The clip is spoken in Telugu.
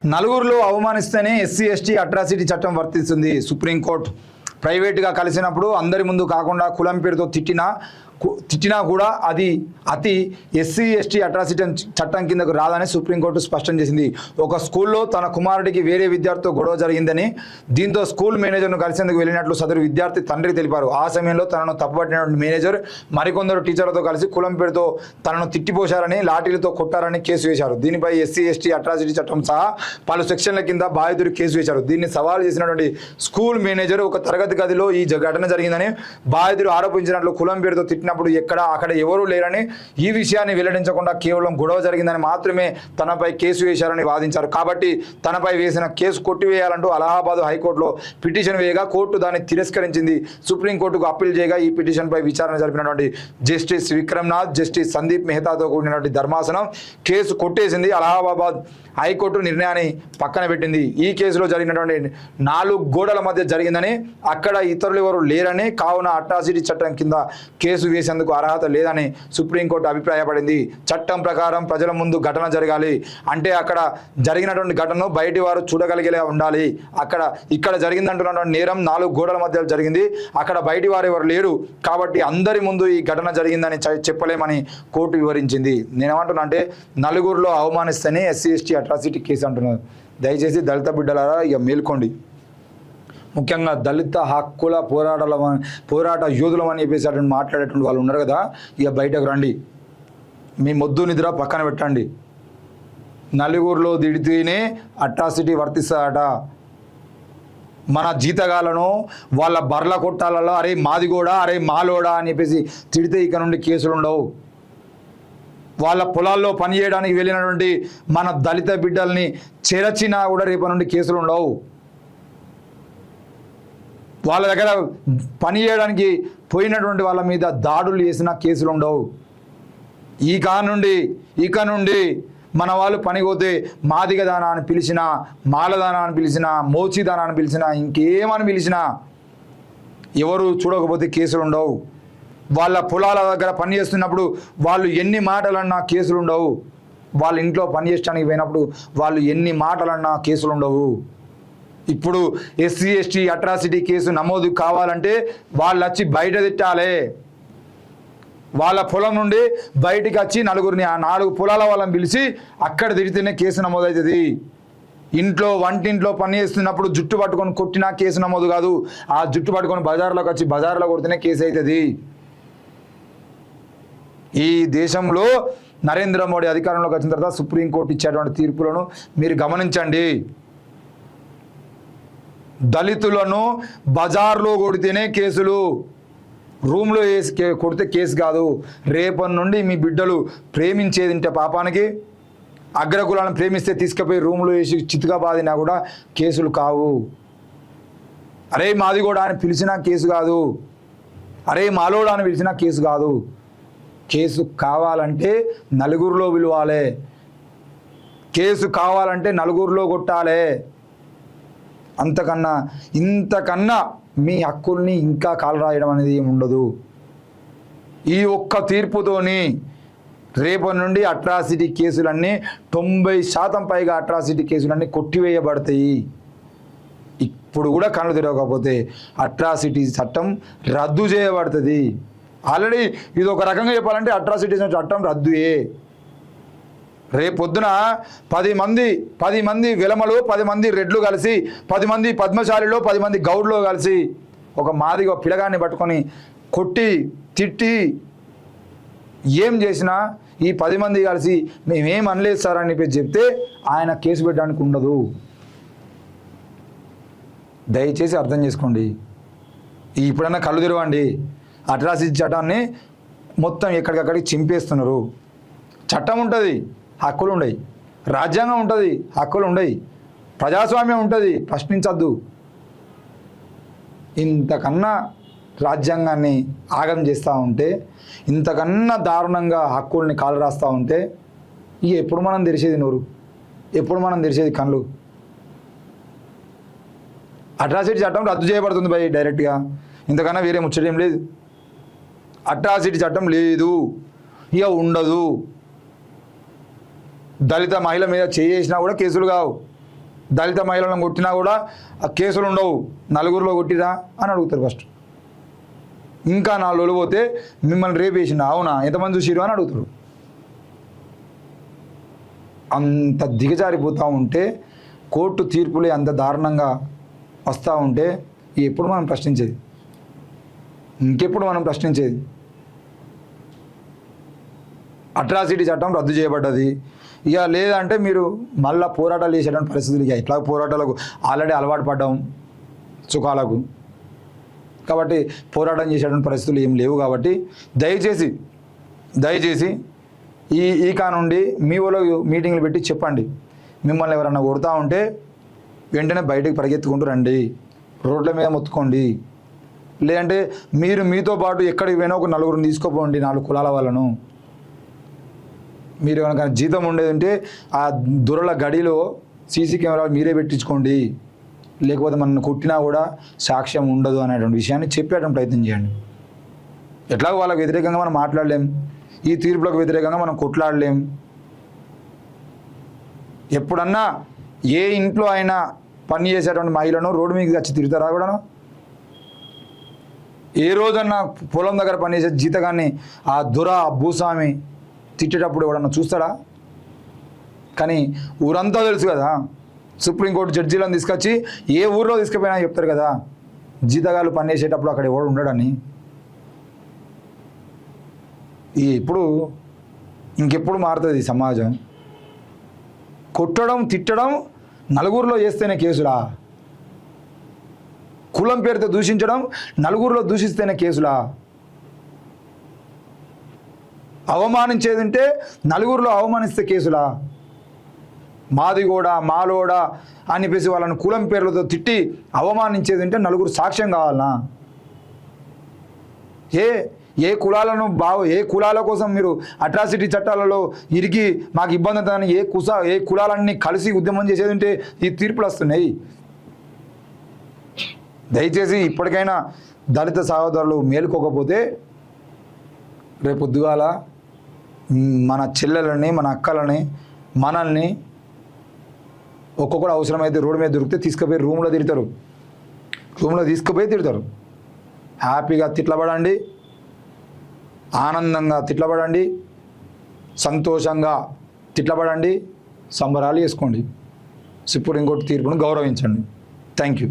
నలుగురిలో అవమానిస్తేనే ఎస్సీ ఎస్టీ అట్రాసిటీ చట్టం వర్తిస్తుంది. సుప్రీంకోర్టు ప్రైవేటుగా కలిసినప్పుడు అందరి ముందు కాకుండా కులం పేరుతో తిట్టినా కూడా అది అతి ఎస్సీ ఎస్టీ అట్రాసిటీ చట్టం కిందకు రాదని సుప్రీంకోర్టు స్పష్టం చేసింది. ఒక స్కూల్లో తన కుమారుడికి వేరే విద్యార్థితో గొడవ జరిగిందని, దీంతో స్కూల్ మేనేజర్ను కలిసేందుకు వెళ్ళినట్లు సదరు విద్యార్థి తండ్రి తెలిపారు. ఆ సమయంలో తనను తప్పుపట్టినటువంటి మేనేజర్ మరికొందరు టీచర్లతో కలిసి కులం పేరుతో తనను తిట్టిపోశారని, లాఠీలతో కొట్టారని కేసు వేశారు. దీనిపై ఎస్సీ ఎస్టీ అట్రాసిటీ చట్టం సహా పలు సెక్షన్ల కింద బాధితుడు కేసు వేశారు. దీన్ని సవాల్ చేసినటువంటి స్కూల్ మేనేజర్ ఒక తరగతి గదిలో ఈ ఘటన జరిగిందని బాధితుడు ఆరోపించినట్లు, కులం పేరుతో తిట్టినప్పుడు అక్కడ ఎవరూ లేరని, ఈ విషయాన్ని వెల్లడించకుండా కేవలం గొడవ జరిగిందని మాత్రమే తనపై కేసు వేశారని వాదించారు. కాబట్టి తనపై వేసిన కేసు కొట్టివేయాలంటూ అలహాబాద్ హైకోర్టులో పిటిషన్ వేయగా కోర్టు దాన్ని తిరస్కరించింది. సుప్రీంకోర్టుకు అప్పీల్ చేయగా ఈ పిటిషన్పై విచారణ జరిపినటువంటి జస్టిస్ విక్రమ్నాథ్, జస్టిస్ సందీప్ మెహతాతో కూడినటువంటి ధర్మాసనం కేసు కొట్టేసింది. అలహాబాద్ హైకోర్టు నిర్ణయాన్ని పక్కన పెట్టింది. ఈ కేసులో జరిగినటువంటి 4 గోడల మధ్య జరిగిందని, అక్కడ ఇతరులు ఎవరు లేరని, కావున అట్రాసిటీ చట్టం కింద కేసు వేసేందుకు అర్హత లేదని సుప్రీంకోర్టు అభిప్రాయపడింది. చట్టం ప్రకారం ప్రజల ముందు ఘటన జరగాలి అంటే అక్కడ జరిగినటువంటి ఘటనను బయటి వారు చూడగలిగేలా ఉండాలి. ఇక్కడ జరిగిందంటున్నటువంటి నేరం 4 గోడల మధ్య జరిగింది. అక్కడ బయటి వారు ఎవరు లేరు కాబట్టి అందరి ముందు ఈ ఘటన జరిగిందని చెప్పలేమని కోర్టు వివరించింది. నేనేమంటున్నా అంటే నలుగురిలో అవమానిస్తేనే ఎస్సీ ఎస్టీ అట్రాసిటీ కేసు అంటున్నారు. దయచేసి దళిత బిడ్డలారా ఇక మేల్కోండి. ముఖ్యంగా దళిత హక్కుల పోరాట యోధులం అని చెప్పేసి అటువంటి మాట్లాడేటువంటి వాళ్ళు ఉన్నారు కదా, ఇక బయటకు రండి. మీ మొద్దు నిద్ర పక్కన పెట్టండి. నలుగురిలో దిడితేనే అట్రాసిటీ వర్తిస్తాడట. మన జీతగాలను వాళ్ళ బర్ల కొట్టాలలో అరే మాదిగోడా, అరే మాలోడా అని చెప్పేసి తిడితే ఇక నుండి కేసులు ఉండవు. వాళ్ళ పొలాల్లో పని చేయడానికి వెళ్ళినటువంటి మన దళిత బిడ్డల్ని చెరచినా కూడా రేపటి నుండి కేసులు ఉండవు. వాళ్ళ దగ్గర పని చేయడానికి పోయినటువంటి వాళ్ళ మీద దాడులు చేసిన కేసులు ఉండవు. ఇక నుండి మన వాళ్ళు పనిపోతే మాదిగ దానా అని పిలిచినా, మాలదానా అని పిలిచినా, మోచిదానా అని పిలిచినా, ఇంకేమని పిలిచినా ఎవరు చూడకపోతే కేసులు ఉండవు. వాళ్ళ పొలాల దగ్గర పని చేస్తున్నప్పుడు వాళ్ళు ఎన్ని మాటలన్నా కేసులు ఉండవు. వాళ్ళ ఇంట్లో పని చేయడానికి పోయినప్పుడు వాళ్ళు ఎన్ని మాటలన్నా కేసులు ఉండవు. ఇప్పుడు ఎస్సీ ఎస్టీ అట్రాసిటీ కేసు నమోదు కావాలంటే వాళ్ళు వచ్చి బయట తిట్టాలి. వాళ్ళ పొలం నుండి బయటికి వచ్చి నలుగురిని, ఆ 4 పొలాల వాళ్ళని పిలిచి అక్కడ తిరిగితేనే కేసు నమోదవుతుంది. వంటింట్లో పని చేస్తున్నప్పుడు జుట్టు పట్టుకొని కొట్టినా కేసు నమోదు కాదు. ఆ జుట్టు పట్టుకొని బజార్లోకి వచ్చి బజార్లో కొడితేనే కేసు అవుతుంది. ఈ దేశంలో నరేంద్ర మోడీ అధికారంలోకి వచ్చిన తర్వాత సుప్రీంకోర్టు ఇచ్చేటువంటి తీర్పులను మీరు గమనించండి. దళితులను బజార్లో కొడితేనే కేసులు, రూమ్లో వేసి కొడితే కేసు కాదు. రేపటి నుండి మీ బిడ్డలు ప్రేమించేది ఉంటే పాపానికి, అగ్రకులాలను ప్రేమిస్తే తీసుకుపోయి రూమ్లో వేసి చిత్తుగా బాధినా కూడా కేసులు కావు. అరే మాది కూడా అని పిలిచినా కేసు కాదు. అరే మాలోడా అని పిలిచినా కేసు కాదు. కేసు కావాలంటే నలుగురిలో పిలవాలి. కేసు కావాలంటే నలుగురిలో కొట్టాలి. ఇంతకన్నా మీ హక్కుల్ని ఇంకా కాలరాయడం అనేది ఏమి ఉండదు. ఈ ఒక్క తీర్పుతోని రేపటి నుండి అట్రాసిటీ కేసులన్నీ 90% పైగా అట్రాసిటీ కేసులన్నీ కొట్టివేయబడతాయి. ఇప్పుడు కూడా కళ్ళు తెరవకపోతే అట్రాసిటీ చట్టం రద్దు చేయబడుతుంది. ఆల్రెడీ ఇది ఒక రకంగా చెప్పాలంటే అట్రాసిటీ చట్టం రద్దుయే. రేపొద్దున 10 మంది విలమలు, 10 మంది రెడ్లు కలిసి, 10 మంది పద్మశాలిలో, 10 మంది గౌడ్లో కలిసి ఒక మాదిగ పిల్లగాన్ని పట్టుకొని కొట్టి తిట్టి ఏం చేసినా ఈ 10 మంది కలిసి మేమేం అనలేదు సార్ అని చెప్తే ఆయన కేసు పెట్టడానికి ఉండదు. దయచేసి అర్థం చేసుకోండి. ఇప్పుడన్నా కళ్ళు తెరవండి. అట్రాసిటీ చట్టాన్ని మొత్తం ఎక్కడికక్కడికి చింపేస్తున్నారు. చట్టం ఉంటుంది, హక్కులు ఉండయి. రాజ్యాంగం ఉంటుంది, హక్కులు ఉండయి. ప్రజాస్వామ్యం ఉంటుంది, ప్రశ్నించద్దు. ఇంతకన్నా రాజ్యాంగాన్ని ఆగం చేస్తూ ఉంటే, ఇంతకన్నా దారుణంగా హక్కుల్ని కాలు రాస్తూ ఉంటే ఇక ఎప్పుడు మనం తెరిచేది నోరు, ఎప్పుడు మనం తెరిచేది కళ్ళు? అట్రాసిటీ చట్టం రద్దు చేయబడుతుంది భయ్ డైరెక్ట్గా. ఇంతకన్నా వేరే ముచ్చటేం లేదు. అట్రాసిటీ చట్టం లేదు, ఇక ఉండదు. దళిత మహిళ మీద చేసినా కూడా కేసులు కావు. దళిత మహిళలను కొట్టినా కూడా ఆ కేసులు ఉండవు, నలుగురిలో కొట్టిరా అని అడుగుతారు ఫస్ట్. ఇంకా 4 రోజులు పోతే మిమ్మల్ని రేపేసిండు, అవునా ఎంతమంది చూసిరు అని అడుగుతారు. అంత దిగజారిపోతూ ఉంటే, కోర్టు తీర్పులే అంత దారుణంగా వస్తూ ఉంటే ఎప్పుడు మనం ప్రశ్నించేది? ఇంకెప్పుడు మనం ప్రశ్నించేది? అట్రాసిటీ చట్టం రద్దు చేయబడ్డది. ఇక లేదంటే మీరు మళ్ళీ పోరాటాలు చేసేటువంటి పరిస్థితులు, ఇక ఇట్లా పోరాటాలకు ఆల్రెడీ అలవాటు పడ్డాం సుఖాలకు, కాబట్టి పోరాటం చేసేటువంటి పరిస్థితులు ఏం లేవు. కాబట్టి దయచేసి ఈ నుండి మీ వాళ్ళు మీటింగ్లు పెట్టి చెప్పండి, మిమ్మల్ని ఎవరన్నా కొడతా ఉంటే వెంటనే బయటకు పరిగెత్తుకుంటూ రండి, రోడ్ల మీద మొత్తుకోండి. లేదంటే మీరు మీతో పాటు ఎక్కడికి పోయినా ఒక 4 తీసుకోపోండి, 4 కులాల వాళ్ళను. మీరు కనుక జీతం ఉండేది ఉంటే ఆ దొరల గడిలో సీసీ కెమెరాలు మీరే పెట్టించుకోండి, లేకపోతే మనల్ని కొట్టినా కూడా సాక్ష్యం ఉండదు అనేటువంటి విషయాన్ని చెప్పేటువంటి ప్రయత్నం చేయండి. ఎట్లాగో వాళ్ళకు వ్యతిరేకంగా మనం మాట్లాడలేం, ఈ తీర్పులకు వ్యతిరేకంగా మనం కొట్లాడలేం. ఎప్పుడన్నా ఏ ఇంట్లో అయినా పని చేసేటువంటి మహిళను రోడ్డు మీకు వచ్చి తిరుగుతారా కూడాను? ఏ రోజన్నా పొలం దగ్గర పనిచేసే జీతగాన్ని ఆ భూస్వామి తిట్టేటప్పుడు ఎవడన్నా చూస్తాడా? కానీ ఊరంతా తెలుసు కదా, సుప్రీంకోర్టు జడ్జీలను తీసుకొచ్చి ఏ ఊర్లో తీసుకుపోయినా చెప్తారు కదా, జీతగాళ్ళు పనిచేసేటప్పుడు అక్కడ ఎవడు ఉండడని. ఇంకెప్పుడు మారుతుంది సమాజం? కొట్టడం తిట్టడం నలుగురిలో చేస్తేనే కేసులా? కులం పేరుతో దూషించడం నలుగురిలో దూషిస్తేనే కేసులా? అవమానించేది ఉంటే నలుగురిలో అవమానిస్తే కేసులా? మాదిగోడా మాలోడా అని చెప్పేసి వాళ్ళని కులం పేర్లతో తిట్టి అవమానించేది ఉంటే నలుగురు సాక్ష్యం కావాలనా? ఏ కులాల కోసం మీరు అట్రాసిటీ చట్టాలలో ఇరిగి మాకు ఇబ్బంది అవుతుందని ఏ కులాలన్నీ కలిసి ఉద్యమం చేసేది ఉంటే ఈ తీర్పులు వస్తున్నాయి. దయచేసి ఇప్పటికైనా దళిత సహోదరులు మేలుకోకపోతే రేపు పొద్దుగాల మన చెల్లెలని, మన అక్కలని, మనల్ని ఒక్కొక్కడు అవసరమైతే రోడ్డు మీద దొరికితే తీసుకుపోయి రూమ్లో తిడతారు. హ్యాపీగా తిట్లబడండి, ఆనందంగా తిట్లబడండి, సంతోషంగా తిట్లబడండి, సంబరాలు చేసుకోండి, సుప్రీంకోర్టు తీర్పును గౌరవించండి. Thank you.